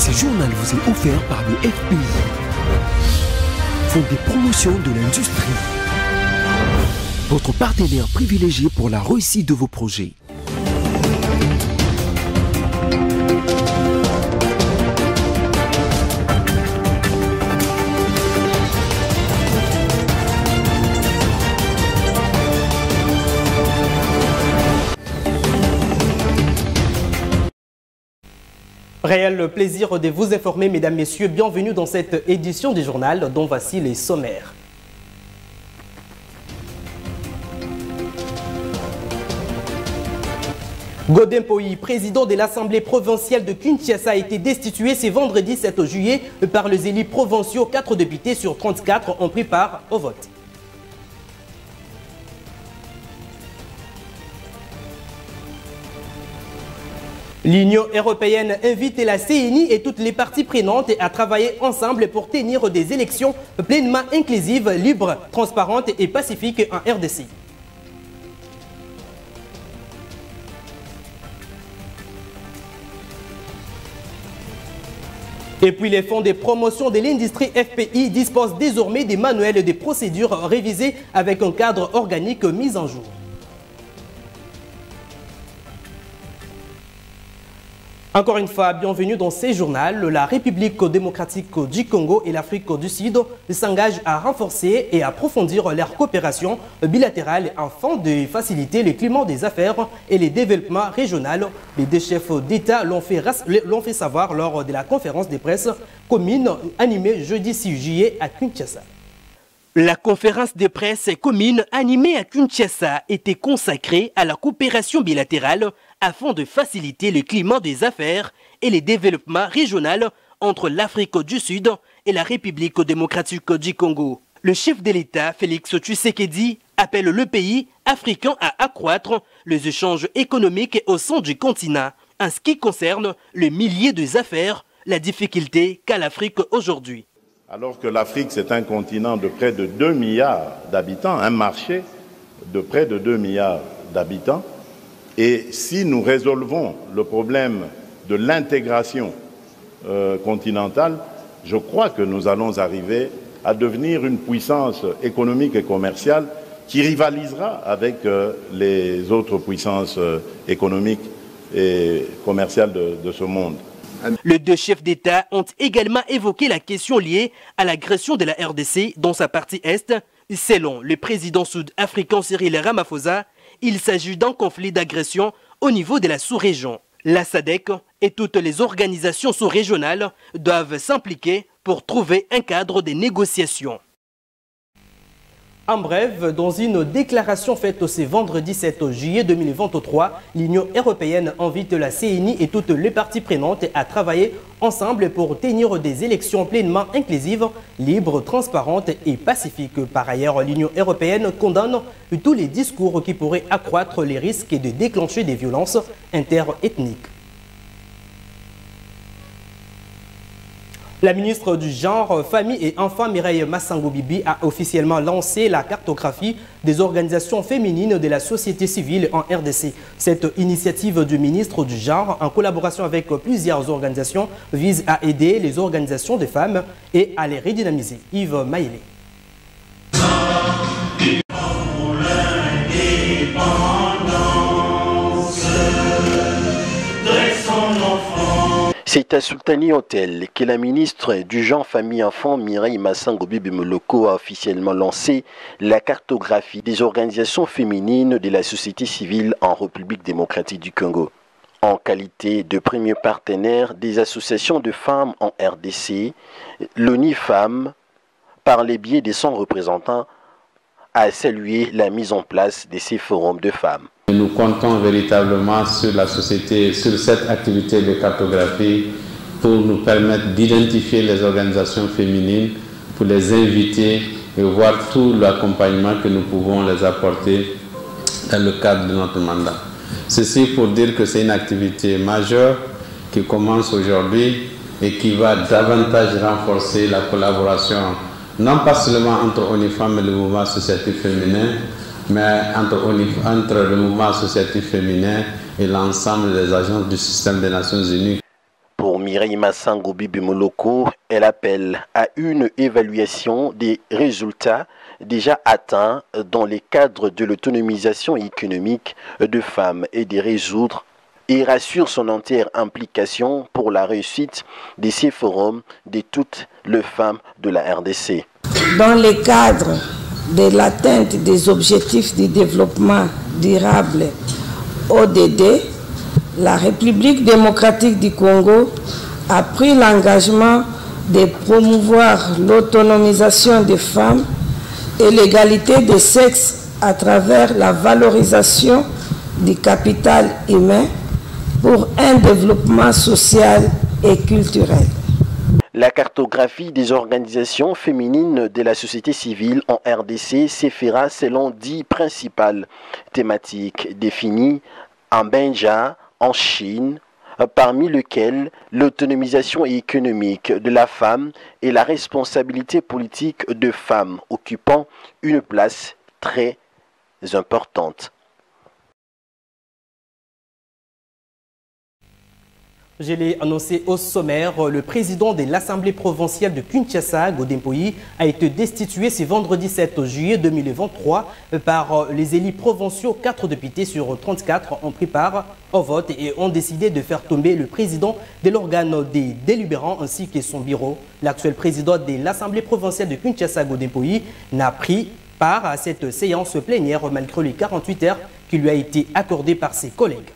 Ce journal vous est offert par le FPI, Fonds des promotions de l'industrie, votre partenaire privilégié pour la réussite de vos projets. Réel plaisir de vous informer, mesdames, messieurs. Bienvenue dans cette édition du journal dont voici les sommaires. Godin Poyi, président de l'Assemblée provinciale de Kinshasa, a été destitué ce vendredi 7 juillet par les élus provinciaux. 4 députés sur 34 ont pris part au vote. L'Union européenne invite la CENI et toutes les parties prenantes à travailler ensemble pour tenir des élections pleinement inclusives, libres, transparentes et pacifiques en RDC. Et puis les fonds de promotion de l'industrie FPI disposent désormais des manuels de procédures révisés avec un cadre organique mis en jour. Encore une fois, bienvenue dans ce journal. La République démocratique du Congo et l'Afrique du Sud s'engagent à renforcer et approfondir leur coopération bilatérale afin de faciliter le climat des affaires et le développement régional. Les deux chefs d'État l'ont fait savoir lors de la conférence de presse commune animée jeudi 6 juillet à Kinshasa. La conférence de presse commune animée à Kinshasa était consacrée à la coopération bilatérale afin de faciliter le climat des affaires et le développement régional entre l'Afrique du Sud et la République démocratique du Congo. Le chef de l'État, Félix Tshisekedi, appelle le pays africain à accroître les échanges économiques au sein du continent en ce qui concerne le milieu des affaires, la difficulté qu'a l'Afrique aujourd'hui. Alors que l'Afrique, c'est un continent de près de 2 milliards d'habitants, un marché de près de 2 milliards d'habitants, et si nous résolvons le problème de l'intégration continentale, je crois que nous allons arriver à devenir une puissance économique et commerciale qui rivalisera avec les autres puissances économiques et commerciales de ce monde. Les deux chefs d'État ont également évoqué la question liée à l'agression de la RDC dans sa partie Est. Selon le président sud-africain Cyril Ramaphosa, il s'agit d'un conflit d'agression au niveau de la sous-région. La SADC et toutes les organisations sous-régionales doivent s'impliquer pour trouver un cadre de négociation. En bref, dans une déclaration faite ce vendredi 7 juillet 2023, l'Union européenne invite la CENI et toutes les parties prenantes à travailler ensemble pour tenir des élections pleinement inclusives, libres, transparentes et pacifiques. Par ailleurs, l'Union européenne condamne tous les discours qui pourraient accroître les risques de déclencher des violences interethniques. La ministre du Genre, Famille et Enfants, Mireille Massango-Bibi, a officiellement lancé la cartographie des organisations féminines de la société civile en RDC. Cette initiative du ministre du Genre, en collaboration avec plusieurs organisations, vise à aider les organisations des femmes et à les redynamiser. Yves Maïlé. C'est à Sultani Hotel que la ministre du Genre, Famille, Enfants, Mireille Massango-Bibi Moloko, a officiellement lancé la cartographie des organisations féminines de la société civile en République démocratique du Congo. En qualité de premier partenaire des associations de femmes en RDC, l'ONU Femmes, par les biais de son représentant, a salué la mise en place de ces forums de femmes. Nous comptons véritablement sur la société, sur cette activité de cartographie pour nous permettre d'identifier les organisations féminines, pour les inviter et voir tout l'accompagnement que nous pouvons les apporter dans le cadre de notre mandat. Ceci pour dire que c'est une activité majeure qui commence aujourd'hui et qui va davantage renforcer la collaboration, non pas seulement entre ONU Femmes et le mouvement associatif féminin, mais entre le mouvement associatif féminin et l'ensemble des agences du système des Nations Unies. Pour Mireille Massango Bibi Moloko, elle appelle à une évaluation des résultats déjà atteints dans les cadres de l'autonomisation économique de femmes et de résoudre et rassure son entière implication pour la réussite de ces forums de toutes les femmes de la RDC. Dans le cadre de l'atteinte des objectifs du développement durable ODD, la République démocratique du Congo a pris l'engagement de promouvoir l'autonomisation des femmes et l'égalité des sexes à travers la valorisation du capital humain pour un développement social et culturel. La cartographie des organisations féminines de la société civile en RDC se fera selon 10 principales thématiques définies en Benja, en Chine, parmi lesquelles l'autonomisation économique de la femme et la responsabilité politique de femmes occupant une place très importante. Je l'ai annoncé au sommaire, le président de l'Assemblée provinciale de Kinshasa, Godempoyi, a été destitué ce vendredi 7 juillet 2023 par les élus provinciaux. 4 députés sur 34 ont pris part au vote et ont décidé de faire tomber le président de l'organe des délibérants ainsi que son bureau. L'actuel président de l'Assemblée provinciale de Kinshasa, Godempoyi, n'a pris part à cette séance plénière malgré les 48 heures qui lui a été accordées par ses collègues.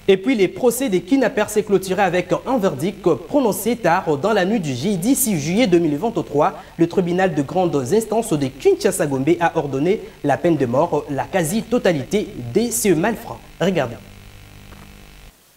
Et puis, les procès des kidnappeurs s'est clôturé avec un verdict prononcé tard dans la nuit du jeudi 6 juillet 2023. Le tribunal de grandes instances de Kinshasa-Gombe a ordonné la peine de mort, la quasi-totalité de ces malfrats. Regardez.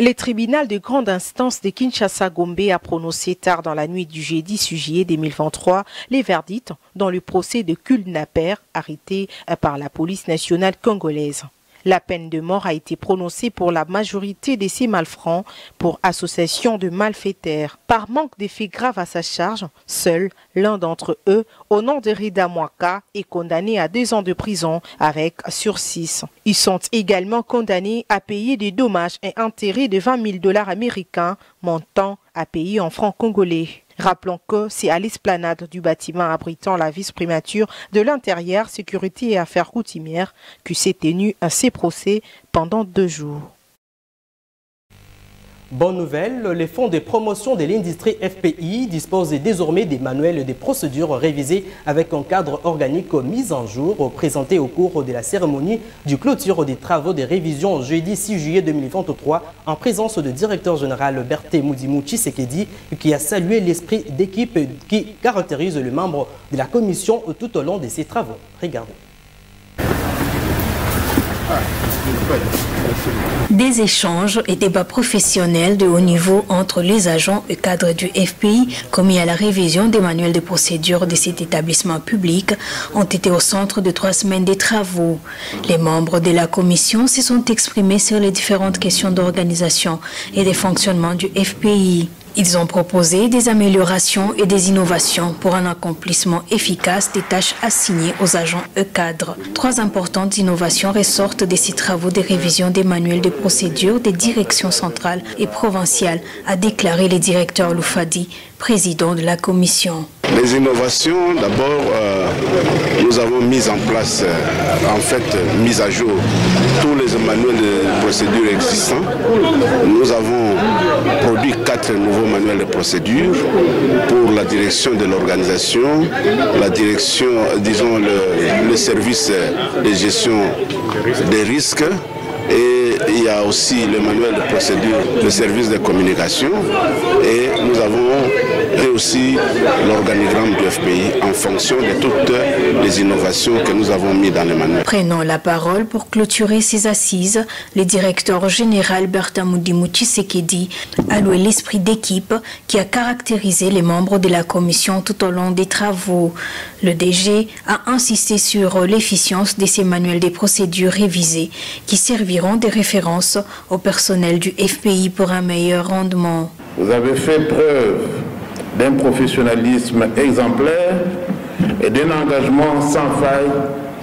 Le tribunal de grande instance de Kinshasa-Gombe a prononcé tard dans la nuit du jeudi 6 juillet 2023 les verdicts dans le procès de kidnappeurs arrêtés par la police nationale congolaise. La peine de mort a été prononcée pour la majorité de ces malfrats pour association de malfaiteurs. Par manque de faits graves à sa charge, seul l'un d'entre eux, au nom de Rida Mwaka, est condamné à 2 ans de prison avec sursis. Ils sont également condamnés à payer des dommages et intérêts de 20 000 $ américains, montant à payer en francs congolais. Rappelons que c'est à l'esplanade du bâtiment abritant la vice-primature de l'Intérieur, Sécurité et Affaires coutumières que s'est tenu ces procès pendant 2 jours. Bonne nouvelle, les fonds de promotion de l'industrie FPI disposent désormais des manuels de procédures révisés avec un cadre organique mis en jour, présenté au cours de la cérémonie du clôture des travaux de révision jeudi 6 juillet 2023 en présence du directeur général Berthe Mudimu Tshisekedi qui a salué l'esprit d'équipe qui caractérise le membre de la commission tout au long de ses travaux. Regardez. Des échanges et débats professionnels de haut niveau entre les agents et cadres du FPI commis à la révision des manuels de procédure de cet établissement public ont été au centre de 3 semaines de travaux. Les membres de la commission se sont exprimés sur les différentes questions d'organisation et de fonctionnement du FPI. Ils ont proposé des améliorations et des innovations pour un accomplissement efficace des tâches assignées aux agents et cadres. 3 importantes innovations ressortent de ces travaux de révision des manuels de procédure des directions centrales et provinciales, a déclaré le directeur Loufadi, président de la commission. Les innovations, d'abord, nous avons mis en place, mis à jour tous les manuels de procédure existants. Nous avons produit 4 nouveaux manuels de procédure pour la direction de l'organisation, la direction, disons, le service de gestion des risques. Et il y a aussi le manuel de procédure, le service de communication. Et nous avons aussi l'organigramme du FPI en fonction de toutes les innovations que nous avons mises dans le manuel. Prenant la parole pour clôturer ces assises, le directeur général Berthe Mudimu Tshisekedi a loué l'esprit d'équipe qui a caractérisé les membres de la commission tout au long des travaux. Le DG a insisté sur l'efficience de ces manuels de procédure révisés qui serviront de référence au personnel du FPI pour un meilleur rendement. Vous avez fait preuve d'un professionnalisme exemplaire et d'un engagement sans faille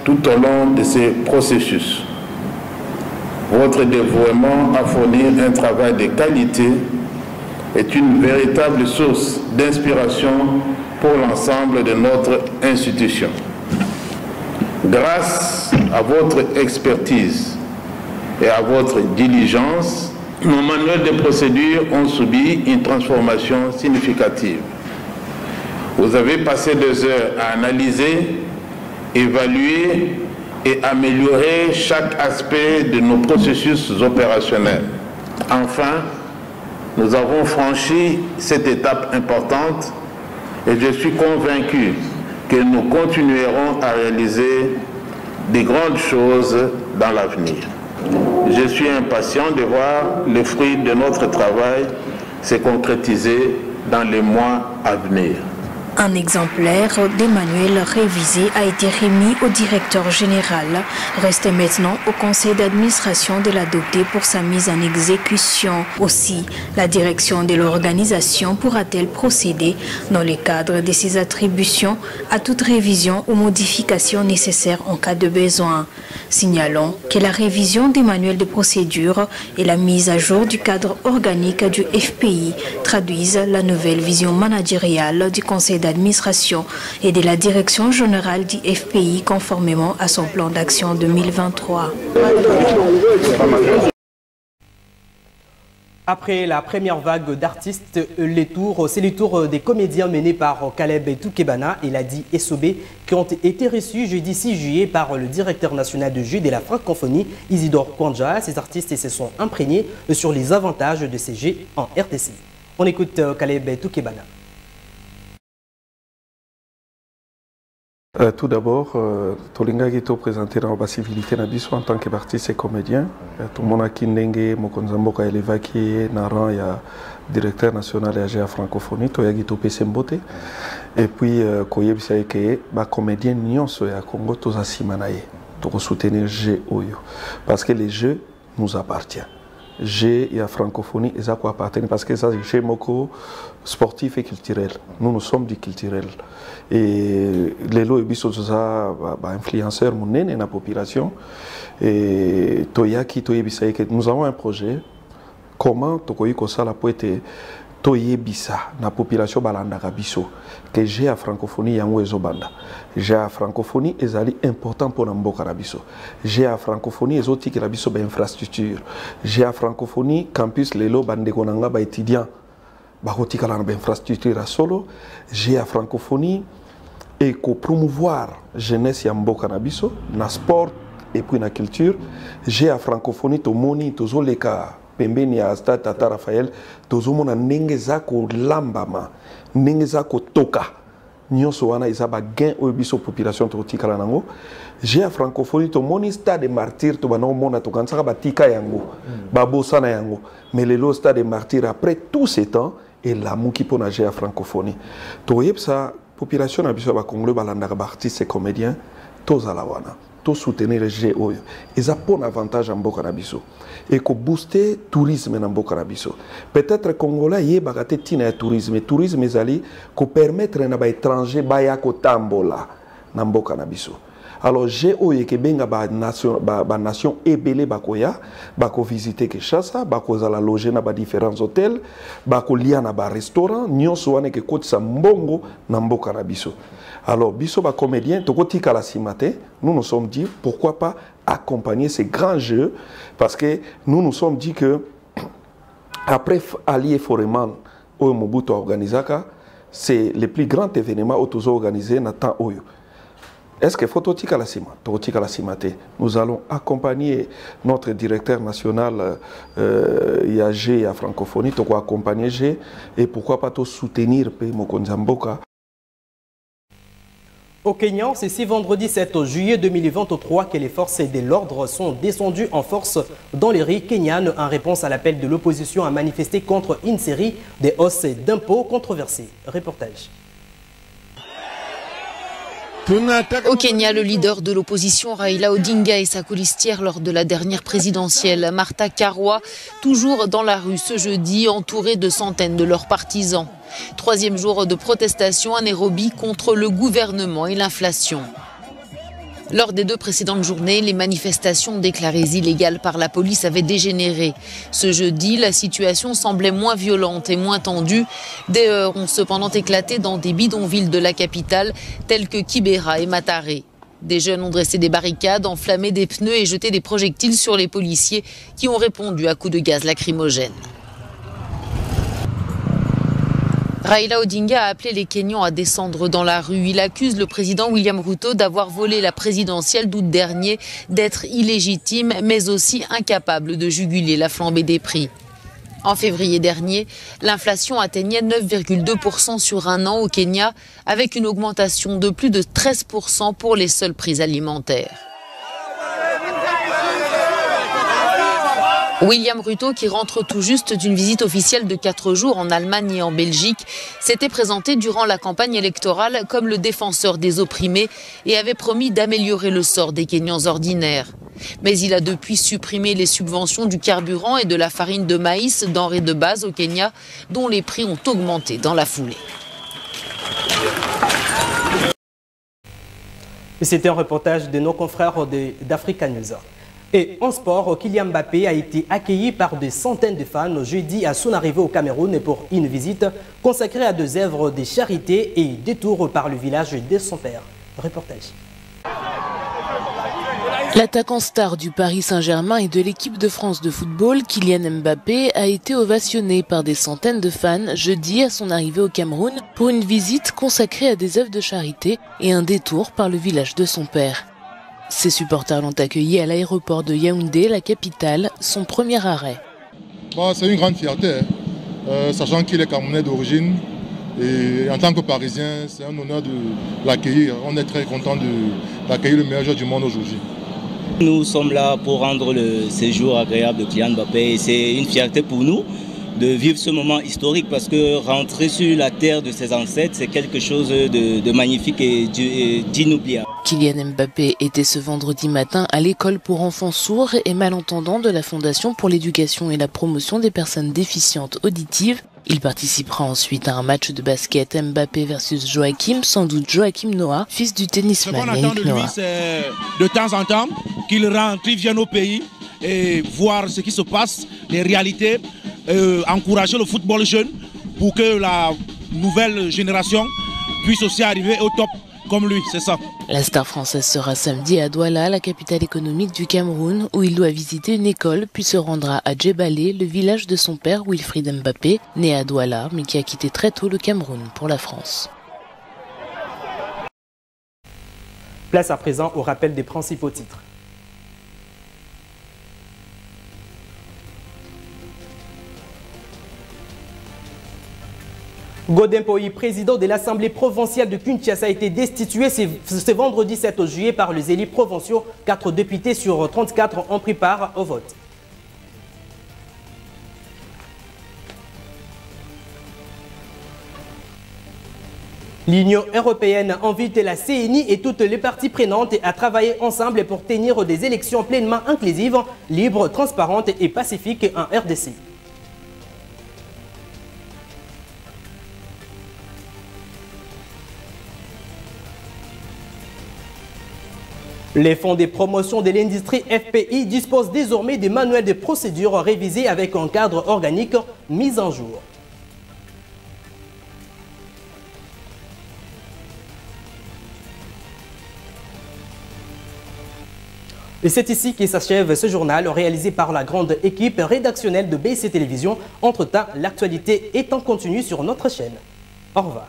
tout au long de ces processus. Votre dévouement à fournir un travail de qualité est une véritable source d'inspiration pour l'ensemble de notre institution. Grâce à votre expertise et à votre diligence, nos manuels de procédure ont subi une transformation significative. Vous avez passé 2 heures à analyser, évaluer et améliorer chaque aspect de nos processus opérationnels. Enfin, nous avons franchi cette étape importante et je suis convaincu que nous continuerons à réaliser des grandes choses dans l'avenir. Je suis impatient de voir le fruit de notre travail se concrétiser dans les mois à venir. Un exemplaire des manuels révisés a été remis au directeur général. Reste maintenant au conseil d'administration de l'adopter pour sa mise en exécution. Aussi, la direction de l'organisation pourra-t-elle procéder, dans le cadre de ses attributions, à toute révision ou modification nécessaire en cas de besoin. Signalons que la révision des manuels de procédure et la mise à jour du cadre organique du FPI traduisent la nouvelle vision managériale du conseil d'administration et de la direction générale du FPI conformément à son plan d'action 2023. Après la première vague d'artistes, c'est les tours des comédiens menés par Caleb Toukebana et Ladi Essobé qui ont été reçus jeudi 6 juillet par le directeur national de jeu de la francophonie, Isidore Kwanja. Ces artistes se sont imprégnés sur les avantages de ces jeux en RDC. On écoute Caleb Toukebana. Tout d'abord, Tolinga Gito présenté dans la civilité Nabiso en tant qu'artiste et comédien. Tout le monde a Kindenge, Mokonzamboka Elevaki, Naran, il y a directeur national de la francophonie, Toya Gito Pesembote. Et puis, Koyeb Saïke, comédien Nyonso et à Congo, tous à Simanaye, pour soutenir G Oyo. Parce que les jeux nous appartiennent. G et la francophonie, ils appartiennent parce que ça, c'est Moko sportif et culturel. Nous sommes du culturel. Et les lois influenceurs dans la population. Et nous avons un projet. Comment ça peut être la population balandaka biso que j'ai à francophonie yango ezobanda. J'ai à francophonie ezali important pour mboka na biso. J'ai à francophonie ezotiki la biso ba infrastructure. J'ai à francophonie campus lelo bande konanga ba étudiant ba kotika la ba infrastructure solo. J'ai à francophonie et ko promouvoir jeunesse ya mboka na biso na sport et puis na culture. J'ai à francophonie to moni to zoleka pembeni ya Stade Tata Raphaël tozomona ndenge za ko lambama ndenge za ko toka nyonso wana izaba gain oyo biso population totikala nango. J'ai à francophonie to moni Stade des Martyrs to bana mona to kansaka batika yango babosana yango mais lelo Stade des Martyrs après tout ce temps et la muki pona j'ai à francophonie to yebsa population na biso ba congolais balandaka ba artistes et comédiens tozala wana to soutenir les jeux oyo ils ont un avantage en mboka na biso et ko booster tourisme na mboka na biso. Peut-être congolais yeba te tina tourisme ezali ko permettre na ba étranger ba ya ko tambola na mboka na biso. Alors j'ai oyo ke benga ba nation ebele bakoya bako visiter Kinshasa bako zala loger na ba différents hôtels bako lia na ba restaurant nyonso wana ke kotisa mbongo na mboka na biso. Alors biso ba comédien tokotika la simate nous nous sommes dit pourquoi pas accompagner ces grands jeux parce que nous nous sommes dit que après Allié Foreman au Mobutu organisaka c'est le plus grand événement autour organisé na temps oyo. Est-ce que faut totika la simate? Nous allons accompagner notre directeur national IAG à francophonie, to accompagner G et pourquoi pas to soutenir pe Mokonzamboka. Au Kenya, c'est ce vendredi 7 juillet 2023 que les forces de l'ordre sont descendues en force dans les rues kenyanes en réponse à l'appel de l'opposition à manifester contre une série de hausses d'impôts controversées. Reportage. Au Kenya, le leader de l'opposition Raila Odinga et sa colistière lors de la dernière présidentielle, Martha Karua, toujours dans la rue ce jeudi, entourés de centaines de leurs partisans. 3e jour de protestation à Nairobi contre le gouvernement et l'inflation. Lors des 2 précédentes journées, les manifestations déclarées illégales par la police avaient dégénéré. Ce jeudi, la situation semblait moins violente et moins tendue. Des heurts ont cependant éclaté dans des bidonvilles de la capitale, tels que Kibera et Mataré. Des jeunes ont dressé des barricades, enflammé des pneus et jeté des projectiles sur les policiers qui ont répondu à coups de gaz lacrymogène. Raila Odinga a appelé les Kenyans à descendre dans la rue. Il accuse le président William Ruto d'avoir volé la présidentielle d'août dernier, d'être illégitime, mais aussi incapable de juguler la flambée des prix. En février dernier, l'inflation atteignait 9,2% sur un an au Kenya, avec une augmentation de plus de 13% pour les seuls prix alimentaires. William Ruto, qui rentre tout juste d'une visite officielle de 4 jours en Allemagne et en Belgique, s'était présenté durant la campagne électorale comme le défenseur des opprimés et avait promis d'améliorer le sort des Kenyans ordinaires. Mais il a depuis supprimé les subventions du carburant et de la farine de maïs, denrées de base au Kenya, dont les prix ont augmenté dans la foulée. C'était un reportage de nos confrères d'Africa News. Et en sport, Kylian Mbappé a été accueilli par des centaines de fans jeudi à son arrivée au Cameroun pour une visite consacrée à 2 œuvres de charité et détour par le village de son père. Reportage. L'attaquant star du Paris Saint-Germain et de l'équipe de France de football, Kylian Mbappé, a été ovationné par des centaines de fans jeudi à son arrivée au Cameroun pour une visite consacrée à des œuvres de charité et un détour par le village de son père. Ses supporters l'ont accueilli à l'aéroport de Yaoundé, la capitale, son premier arrêt. C'est une grande fierté, sachant qu'il est Camerounais d'origine. Et en tant que Parisien, c'est un honneur de l'accueillir. On est très content d'accueillir le meilleur joueur du monde aujourd'hui. Nous sommes là pour rendre le séjour agréable de Kylian Mbappé. Et c'est une fierté pour nous de vivre ce moment historique parce que rentrer sur la terre de ses ancêtres, c'est quelque chose de magnifique et d'inoubliable. Kylian Mbappé était ce vendredi matin à l'école pour enfants sourds et malentendants de la Fondation pour l'éducation et la promotion des personnes déficientes auditives. Il participera ensuite à un match de basket Mbappé versus Joachim, sans doute Joachim Noah, fils du tennisman Yannick Noah. C'est de temps en temps qu'il vienne au pays et voir ce qui se passe, les réalités, encourager le football jeune pour que la nouvelle génération puisse aussi arriver au top comme lui, c'est ça. La star française sera samedi à Douala, la capitale économique du Cameroun, où il doit visiter une école, puis se rendra à Djebalé, le village de son père Wilfried Mbappé, né à Douala, mais qui a quitté très tôt le Cameroun pour la France. Place à présent au rappel des principaux titres. Godin Poyi, président de l'Assemblée provinciale de Kinshasa, a été destitué ce vendredi 7 juillet par les élus provinciaux. 4 députés sur 34 ont pris part au vote. L'Union européenne invite la CENI et toutes les parties prenantes à travailler ensemble pour tenir des élections pleinement inclusives, libres, transparentes et pacifiques en RDC. Les fonds de promotion de l'industrie FPI disposent désormais des manuels de procédure révisés avec un cadre organique mis en jour. Et c'est ici que s'achève ce journal réalisé par la grande équipe rédactionnelle de BC Télévision. Entre-temps, l'actualité est en continu sur notre chaîne. Au revoir.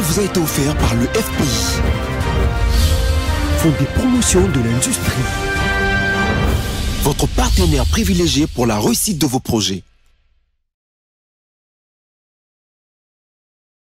Vous a été offert par le FPI, Fonds de promotion de l'industrie, votre partenaire privilégié pour la réussite de vos projets.